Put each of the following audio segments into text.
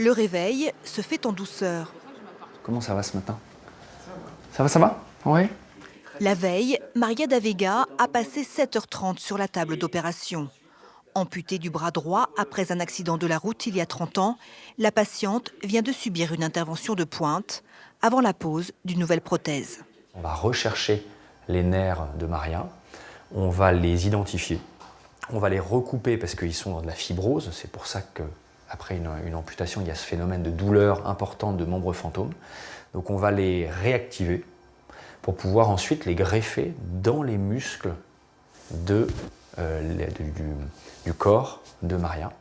Le réveil se fait en douceur. Comment ça va ce matin? Ça va? Ouais. La veille, Maria da Veiga a passé 7h30 sur la table d'opération. Amputée du bras droit après un accident de la route il y a 30 ans, la patiente vient de subir une intervention de pointe avant la pose d'une nouvelle prothèse. On va rechercher les nerfs de Maria, on va les identifier, on va les recouper parce qu'ils sont dans de la fibrose. C'est pour ça qu'après une amputation, il y a ce phénomène de douleur importante de membres fantômes. Donc on va les réactiver pour pouvoir ensuite les greffer dans les muscles du corps de Maria.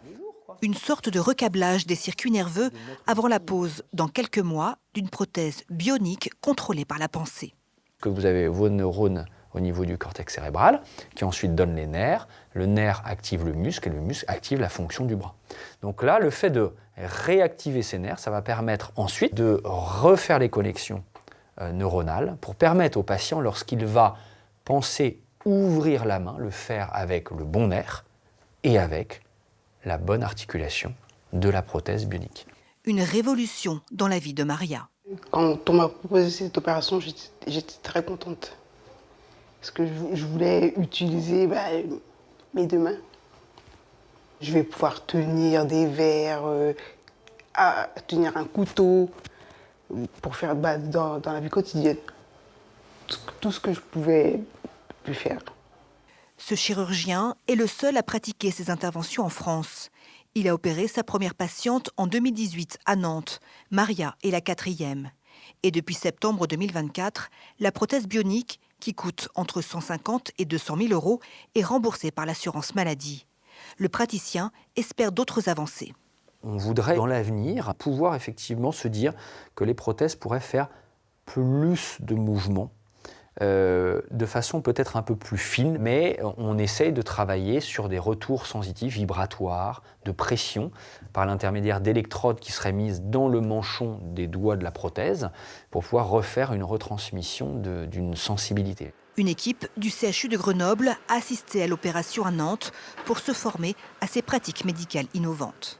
Une sorte de recablage des circuits nerveux avant la pose, dans quelques mois, d'une prothèse bionique contrôlée par la pensée. Que vous avez vos neurones au niveau du cortex cérébral, qui ensuite donnent les nerfs. Le nerf active le muscle et le muscle active la fonction du bras. Donc là, le fait de réactiver ces nerfs, ça va permettre ensuite de refaire les connexions neuronales pour permettre au patient, lorsqu'il va penser ouvrir la main, le faire avec le bon nerf et avec la bonne articulation de la prothèse bionique. Une révolution dans la vie de Maria. Quand on m'a proposé cette opération, j'étais très contente. Parce que je voulais utiliser mes deux mains. Je vais pouvoir tenir des verres, tenir un couteau, pour faire dans la vie quotidienne tout ce que je pouvais plus faire. Ce chirurgien est le seul à pratiquer ces interventions en France. Il a opéré sa première patiente en 2018 à Nantes. Maria est la 4e. Et depuis septembre 2024, la prothèse bionique, qui coûte entre 150 et 200 000 euros, est remboursée par l'assurance maladie. Le praticien espère d'autres avancées. On voudrait, dans l'avenir, pouvoir effectivement se dire que les prothèses pourraient faire plus de mouvements, de façon peut-être un peu plus fine, mais on essaye de travailler sur des retours sensitifs, vibratoires, de pression, par l'intermédiaire d'électrodes qui seraient mises dans le manchon des doigts de la prothèse, pour pouvoir refaire une retransmission d'une sensibilité. Une équipe du CHU de Grenoble a assisté à l'opération à Nantes pour se former à ces pratiques médicales innovantes.